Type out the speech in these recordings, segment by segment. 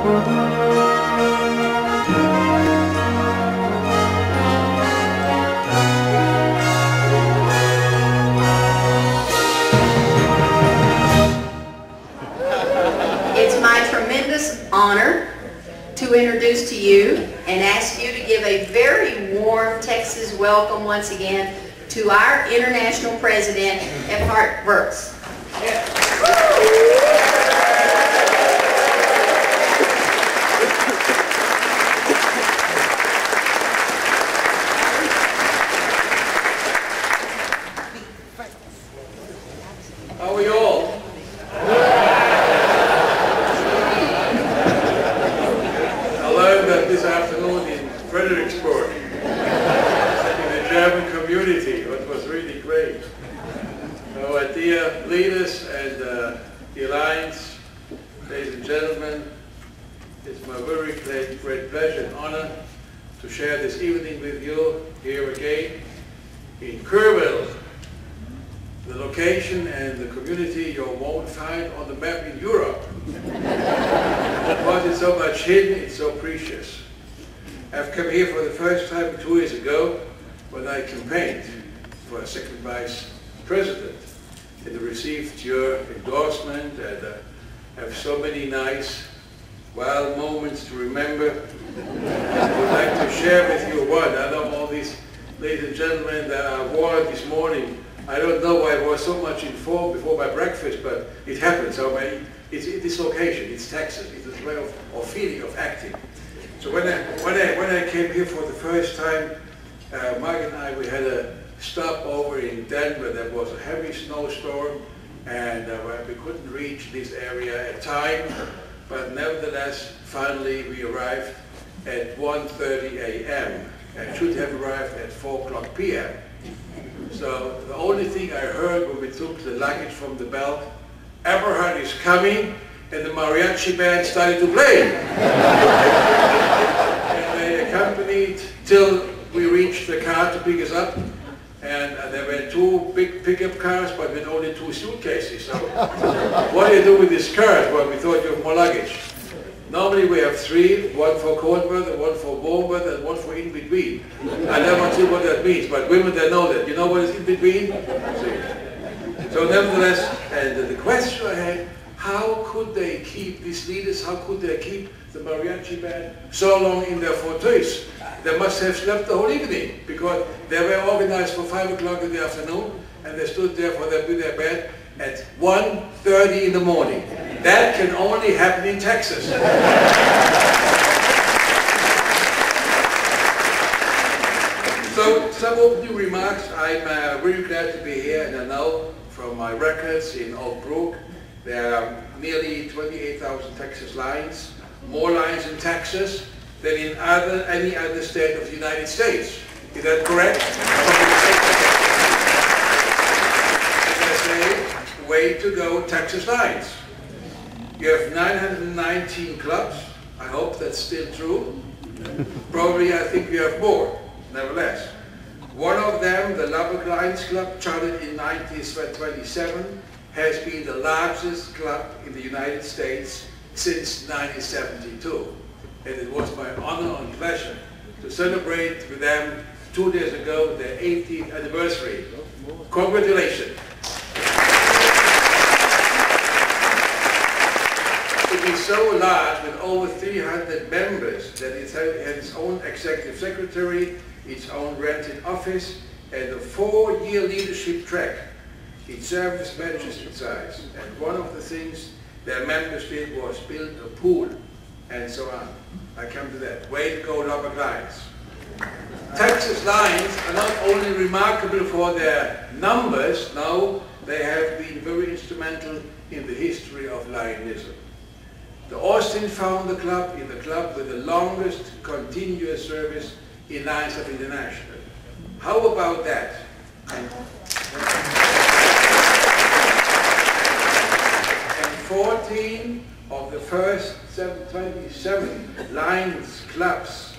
It's my tremendous honor to introduce to you and ask you to give a very warm Texas welcome once again to our International President, Eberhard Wirfs. How are you all? I learned that this afternoon in Fredericksburg, in the German community, it was really great. Our dear leaders and the Alliance, ladies and gentlemen, it's my very great pleasure and honor to share this evening with you here again in Kerrville, the location and the community you won't find on the map in Europe. Because it's so much hidden, it's so precious. I've come here for the first time 2 years ago when I campaigned for a second vice president. And received your endorsement and have so many nice, wild moments to remember. I would like to share with you one. I know all these ladies and gentlemen that I wore this morning. I don't know why I was so much informed before my breakfast, but it happened. So it's this occasion, it's Texas, it's a way of feeling, of acting. So when I came here for the first time, Mark and I, we had a stop over in Denver. There was a heavy snowstorm, and we couldn't reach this area at time. But nevertheless, finally we arrived at 1:30 a.m. and should have arrived at 4 p.m. So the only thing I heard when we took the luggage from the belt, Eberhard is coming, and the mariachi band started to play. And they accompanied till we reached the car to pick us up. And there were 2 big pickup cars, but with only 2 suitcases. So what do you do with this car? Well, we thought you have more luggage. Normally we have 3, one for cold weather, one for warm weather, and one for in between. I never see what that means, but women, they know that. You know what is in between? So nevertheless, and the question I had, how could they keep these leaders, how could they keep the mariachi band so long in their fauteuils? They must have slept the whole evening, because they were organized for 5 o'clock in the afternoon, and they stood there with their bed at 1:30 in the morning. That can only happen in Texas. So, some opening remarks. I'm very glad to be here, and I know from my records in Oak Brook, there are nearly 28,000 Texas lines, more lines in Texas than in any other state of the United States. Is that correct? As I say, way to go, Texas lines. You have 919 clubs. I hope that's still true. Probably I think we have more, nevertheless. One of them, the Lubbock Lions Club, chartered in 1927, has been the largest club in the United States since 1972. And it was my honor and pleasure to celebrate with them 2 days ago their 18th anniversary. Congratulations. It is so large with over 300 members that it has its own executive secretary, its own rented office, and a 4-year leadership track. Its service matches its size. And one of the things their members did was build a pool and so on. I come to that. Way to go, Lubbock Lions. Texas Lions are not only remarkable for their numbers, no, they have been very instrumental in the history of Lionism. The Austin found the club in the club with the longest continuous service in Lions of International. How about that? And 14 of the first 27 Lions clubs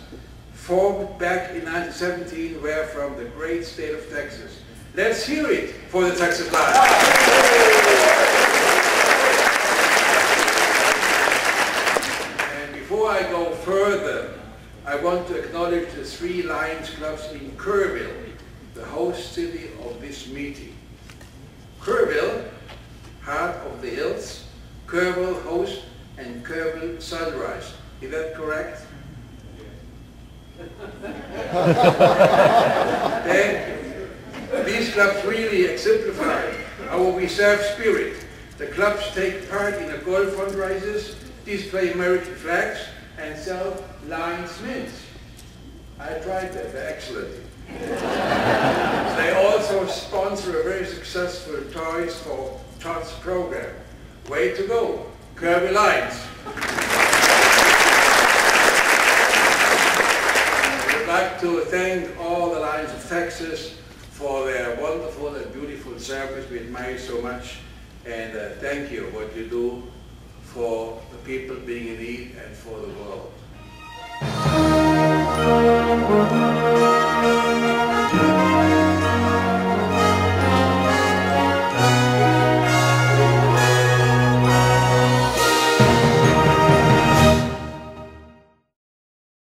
formed back in 1917 were from the great state of Texas. Let's hear it for the Texas Lions. And further, I want to acknowledge the 3 Lions clubs in Kerrville, the host city of this meeting. Kerrville, Heart of the Hills, Kerrville Host, and Kerrville Sunrise. Is that correct? Thank you. These clubs really exemplify our we serve spirit. The clubs take part in the golf fundraisers, display American flags, and sell Lions mints. I tried that, they're excellent. They also sponsor a very successful Toys for Tots program. Way to go, Kerrville Lions. I would like to thank all the Lions of Texas for their wonderful and beautiful service. We admire so much, and thank you for what you do for the people being in need and for the world.